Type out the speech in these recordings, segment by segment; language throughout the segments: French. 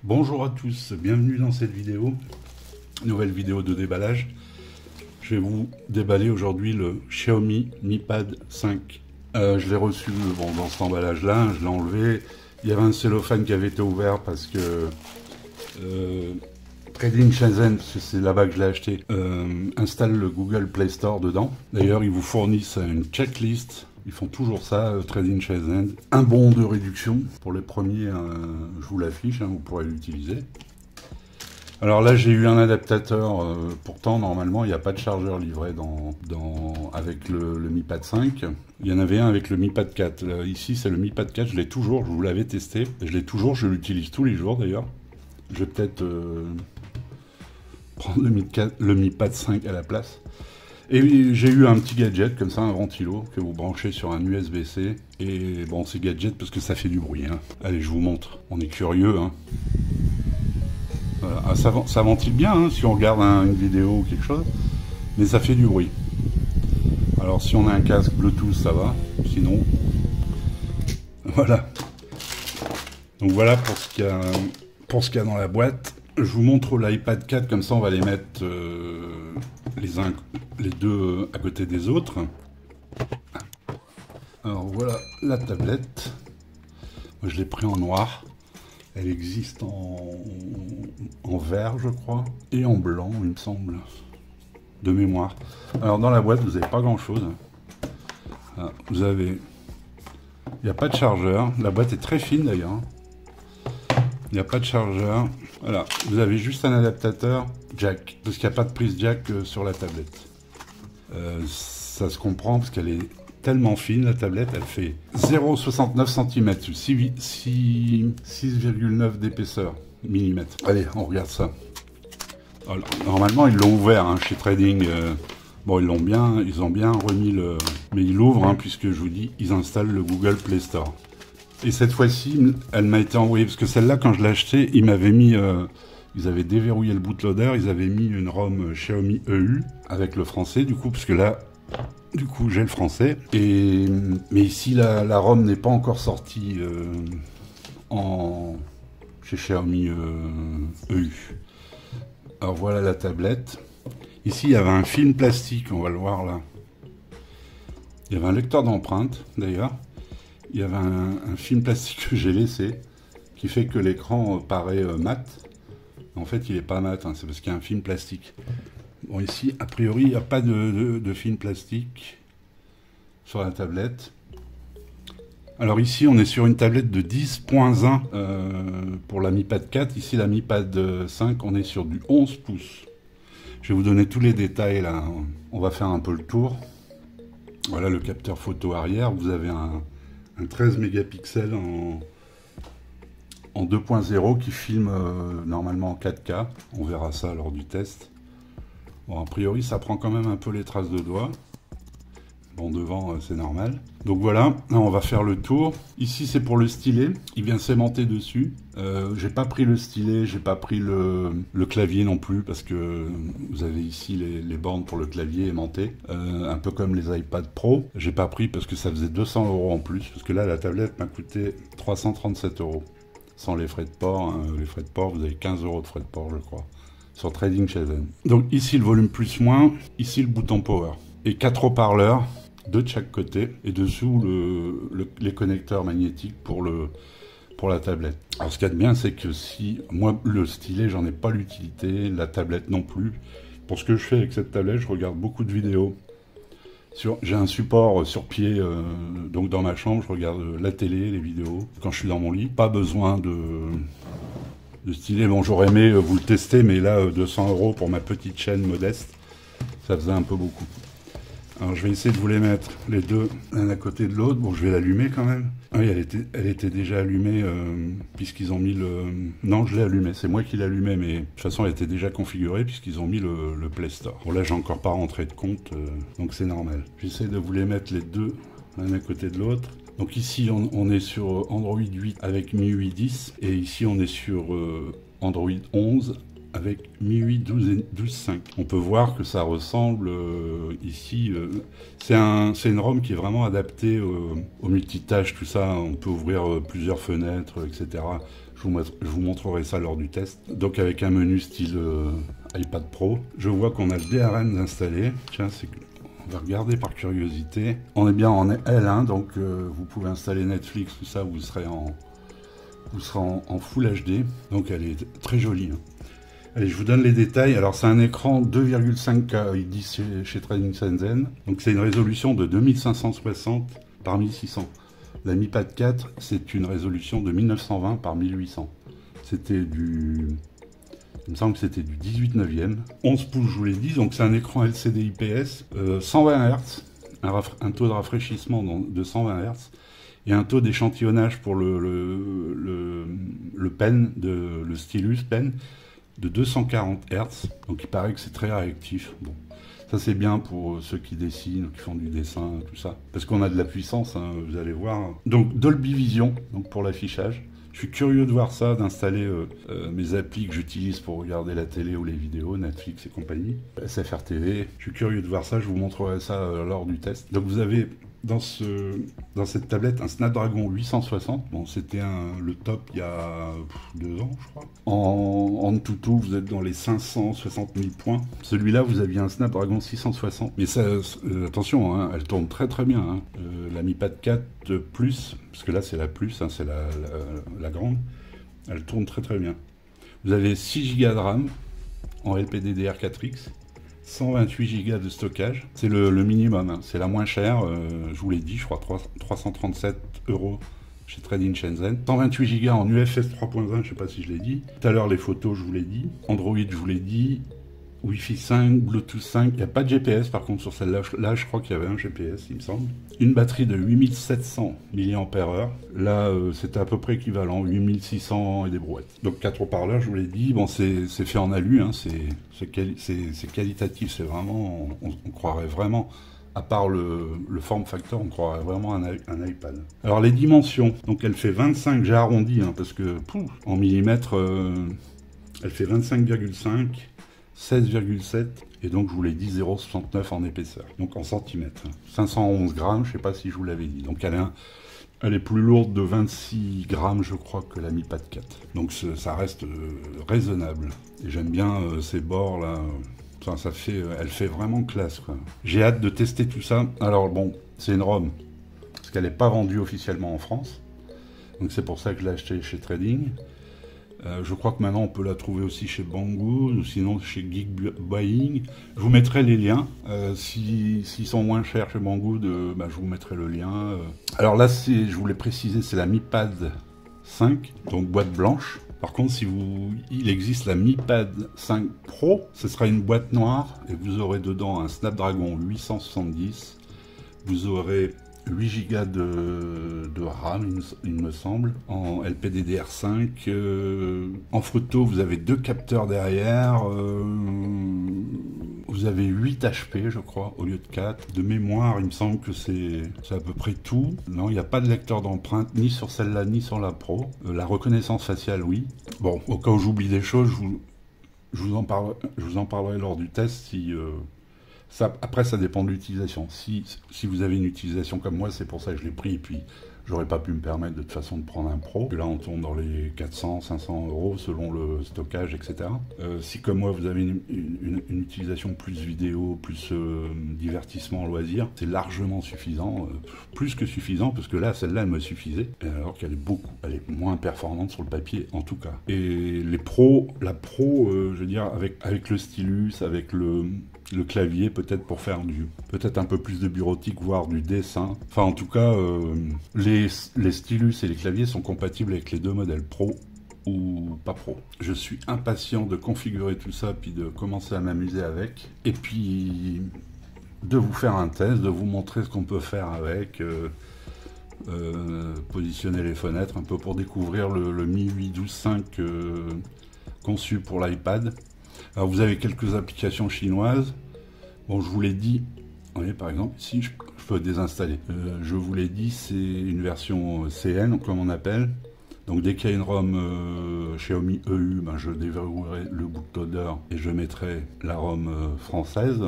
Bonjour à tous, bienvenue dans cette vidéo, nouvelle vidéo de déballage. Je vais vous déballer aujourd'hui le Xiaomi Mi Pad 5. Je l'ai reçu dans cet emballage là, je l'ai enlevé. Il y avait un cellophane qui avait été ouvert parce que Trading Shenzhen, c'est là-bas que je l'ai acheté, installe le Google Play Store dedans. D'ailleurs, ils vous fournissent une checklist. Ils font toujours ça, Trading Shenzhen. Un bon de réduction. Pour les premiers, je vous l'affiche, vous pourrez l'utiliser. Alors là, j'ai eu un adaptateur. Pourtant, normalement, il n'y a pas de chargeur livré avec le Mi Pad 5. Il y en avait un avec le Mi Pad 4. Là, ici, c'est le Mi Pad 4. Je l'ai toujours. Je vous l'avais testé. Je l'ai toujours. Je l'utilise tous les jours, d'ailleurs. Je vais peut-être prendre le Mi Pad 5 à la place. Et j'ai eu un petit gadget comme ça, un ventilo que vous branchez sur un USB-C. Et bon, c'est gadget parce que ça fait du bruit. Allez, je vous montre. On est curieux. Voilà. Ah, ça ventile bien si on regarde une vidéo ou quelque chose. Mais ça fait du bruit. Alors si on a un casque Bluetooth, ça va. Sinon, voilà. Donc voilà pour ce qu'il y a dans la boîte. Je vous montre l'iPad 4, comme ça on va les mettre les deux à côté des autres. Alors voilà la tablette. Moi, je l'ai pris en noir. Elle existe en vert, je crois, et en blanc, il me semble, de mémoire. Alors dans la boîte, vous n'avez pas grand-chose. Vous avez... Il n'y a pas de chargeur. La boîte est très fine d'ailleurs. Il n'y a pas de chargeur. Voilà, vous avez juste un adaptateur jack, parce qu'il n'y a pas de prise jack sur la tablette. Ça se comprend parce qu'elle est tellement fine, la tablette, elle fait 0,69 cm, 6,9 d'épaisseur, millimètres. Allez, on regarde ça. Alors, normalement, ils l'ont ouvert chez Trading. Bon, ils ont bien remis le... Mais ils l'ouvrent, puisque je vous dis, ils installent le Google Play Store. Et cette fois-ci, elle m'a été envoyée, parce que celle-là, quand je l'ai achetée, ils m'avaient mis... ils avaient déverrouillé le bootloader, ils avaient mis une ROM Xiaomi EU, avec le français, du coup, parce que là, du coup, j'ai le français. Mais ici, la ROM n'est pas encore sortie chez Xiaomi EU. Alors voilà la tablette. Ici, il y avait un film plastique, on va le voir là. Il y avait un lecteur d'empreintes, d'ailleurs. Il y avait un film plastique que j'ai laissé, qui fait que l'écran paraît mat. En fait, il n'est pas mat, c'est parce qu'il y a un film plastique. Bon, ici, a priori, il n'y a pas de film plastique sur la tablette. Alors ici, on est sur une tablette de 10.1 pour la Mi Pad 4. Ici, la Mi Pad 5, on est sur du 11 pouces. Je vais vous donner tous les détails, là. On va faire un peu le tour. Voilà le capteur photo arrière. Vous avez un 13 mégapixels en 2.0 qui filme normalement en 4K. On verra ça lors du test. Bon, a priori, ça prend quand même un peu les traces de doigts. Bon, devant, c'est normal. Donc voilà, là, on va faire le tour. Ici, c'est pour le stylet. Il vient s'aimanter dessus. J'ai pas pris le stylet, j'ai pas pris le clavier non plus, parce que vous avez ici les bornes pour le clavier aimanté. Un peu comme les iPad Pro. J'ai pas pris parce que ça faisait 200 € en plus. Parce que là, la tablette m'a coûté 337 €. Sans les frais de port. Les frais de port, vous avez 15 € de frais de port, je crois. Sur Trading Shenzhen. Donc ici, le volume plus-moins. Ici, le bouton power. Et 4 haut-parleurs. De chaque côté, et dessous les connecteurs magnétiques pour la tablette. Alors ce qu'il y a de bien, c'est que si moi le stylet, j'en ai pas l'utilité, la tablette non plus. Pour ce que je fais avec cette tablette, je regarde beaucoup de vidéos. J'ai un support sur pied, donc dans ma chambre, je regarde la télé, les vidéos, quand je suis dans mon lit. Pas besoin de stylet. Bon, j'aurais aimé vous le tester, mais là, 200 € pour ma petite chaîne modeste, ça faisait un peu beaucoup. Alors je vais essayer de vous les mettre les deux l'un à côté de l'autre. Bon, je vais l'allumer quand même. Ah oui, elle était déjà allumée puisqu'ils ont mis le... Non, je l'ai allumée, c'est moi qui l'ai allumée, mais de toute façon elle était déjà configurée puisqu'ils ont mis le Play Store. Bon là, j'ai encore pas rentré de compte, donc c'est normal. J'essaie de vous les mettre les deux l'un à côté de l'autre. Donc ici, on est sur Android 8 avec MIUI 10, et ici on est sur Android 11 avec MIUI 12.5. On peut voir que ça ressemble ici. C'est une ROM qui est vraiment adaptée au multitâche, tout ça. On peut ouvrir plusieurs fenêtres, etc. Je Je vous montrerai ça lors du test. Donc avec un menu style iPad Pro. Je vois qu'on a le DRM installé. Tiens, on va regarder par curiosité. On est bien en L1, donc vous pouvez installer Netflix, tout ça, vous serez en Full HD. Donc elle est très jolie. Hein. Allez, je vous donne les détails. Alors c'est un écran 2,5K, il dit chez Trading Shenzhen. Donc c'est une résolution de 2560 par 1600. La Mi Pad 4, c'est une résolution de 1920 par 1800. C'était du... Il me semble que c'était du 18/9e. 11 pouces, je vous l'ai dit, donc c'est un écran LCD IPS, 120 Hz, un taux de rafraîchissement de 120 Hz, et un taux d'échantillonnage pour le pen, le stylus pen, de 240 Hz. Donc il paraît que c'est très réactif. Bon. Ça c'est bien pour ceux qui dessinent, qui font du dessin, tout ça. Parce qu'on a de la puissance, hein, vous allez voir. Donc Dolby Vision, donc pour l'affichage. Je suis curieux de voir ça, d'installer mes applis que j'utilise pour regarder la télé ou les vidéos, Netflix et compagnie. SFR TV. Je suis curieux de voir ça, je vous montrerai ça lors du test. Donc vous avez dans cette tablette un Snapdragon 860. Bon, c'était le top il y a 2 ans, je crois. En tout, vous êtes dans les 560 000 points. Celui-là, vous aviez un Snapdragon 660. Mais ça, attention, hein, elle tourne très très bien. Hein. La Mi Pad 4 Plus, parce que là c'est la Plus, hein, c'est la grande. Elle tourne très très bien. Vous avez 6 Go de RAM en LPDDR4X. 128 Go de stockage, c'est le minimum, hein. C'est la moins chère, je vous l'ai dit, je crois 337 € chez Trading Shenzhen. 128 Go en UFS 3.1, je ne sais pas si je l'ai dit. Tout à l'heure les photos, je vous l'ai dit. Android, je vous l'ai dit. Wi-Fi 5, Bluetooth 5, il n'y a pas de GPS par contre sur celle-là. Là, je crois qu'il y avait un GPS, il me semble. Une batterie de 8700 mAh. Là, c'était à peu près équivalent, 8600 et des brouettes. Donc 4 haut-parleurs, je vous l'ai dit. Bon, c'est fait en alu, hein, c'est qualitatif, c'est vraiment... On croirait vraiment... À part le form factor, on croirait vraiment un iPad. Alors les dimensions, donc elle fait 25, j'ai arrondi, hein, parce que en millimètres, elle fait 25,5, 16,7, et donc je vous l'ai dit 0,69 en épaisseur, donc en centimètres. 511 grammes, je ne sais pas si je vous l'avais dit. Donc elle est plus lourde de 26 grammes, je crois, que la Mi Pad 4. Donc ça reste raisonnable. Et j'aime bien ces bords là. Enfin, elle fait vraiment classe, quoi. J'ai hâte de tester tout ça. Alors bon, c'est une ROM, parce qu'elle n'est pas vendue officiellement en France. Donc c'est pour ça que je l'ai acheté chez Trading. Je crois que maintenant on peut la trouver aussi chez Banggood, ou sinon chez Geek Buying. Je vous mettrai les liens. S'ils sont moins chers chez Banggood, je vous mettrai le lien. Alors là, je voulais préciser, c'est la Mi Pad 5, donc boîte blanche. Par contre, il existe la Mi Pad 5 Pro, ce sera une boîte noire et vous aurez dedans un Snapdragon 870. Vous aurez 8 Go de RAM, il me semble, en LPDDR5. En photo, vous avez 2 capteurs derrière. Vous avez 8 HP, je crois, au lieu de 4. De mémoire, il me semble que c'est à peu près tout. Non, il n'y a pas de lecteur d'empreinte, ni sur celle-là, ni sur la Pro. La reconnaissance faciale, oui. Bon, au cas où j'oublie des choses, je vous en parlerai lors du test si... après, ça dépend de l'utilisation. Si vous avez une utilisation comme moi, c'est pour ça que je l'ai pris. Et puis, j'aurais pas pu me permettre de toute façon de prendre un Pro. Là, on tourne dans les 400, 500 € selon le stockage, etc. Si comme moi, vous avez une utilisation plus vidéo, plus divertissement, loisir, c'est largement suffisant. Plus que suffisant, parce que là, celle-là, elle me suffisait. Alors qu'elle est moins performante sur le papier, en tout cas. Et la Pro, je veux dire, avec le stylus, avec le clavier, peut-être pour faire peut-être un peu plus de bureautique, voire du dessin. Enfin, en tout cas, les stylus et les claviers sont compatibles avec les deux modèles Pro ou pas Pro. Je suis impatient de configurer tout ça, puis de commencer à m'amuser avec. Et puis, de vous faire un test, de vous montrer ce qu'on peut faire avec... positionner les fenêtres, un peu pour découvrir le Mi 8 12.5 conçu pour l'iPad. Alors vous avez quelques applications chinoises. Bon, je vous l'ai dit, vous voyez, par exemple, ici, je peux désinstaller. Je vous l'ai dit, c'est une version CN, comme on appelle. Donc dès qu'il y a une ROM Xiaomi EU, je déverrouillerai le bootloader et je mettrai la ROM française.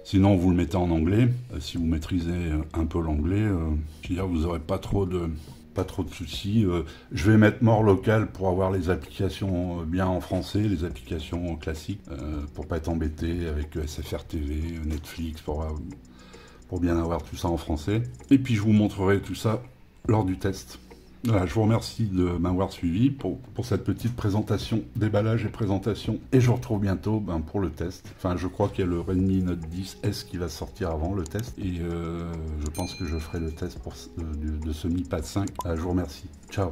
Sinon, vous le mettez en anglais. Si vous maîtrisez un peu l'anglais, je veux dire, vous n'aurez pas trop de pas trop de soucis. Je vais mettre mort local pour avoir les applications bien en français, les applications classiques, pour pas être embêté avec SFR TV, Netflix, pour bien avoir tout ça en français. Et puis je vous montrerai tout ça lors du test. Voilà, je vous remercie de m'avoir suivi pour cette petite présentation, déballage et présentation. Et je vous retrouve bientôt pour le test. Enfin, je crois qu'il y a le Redmi Note 10S qui va sortir avant le test. Et je pense que je ferai le test de ce Mi Pad 5. Je vous remercie. Ciao.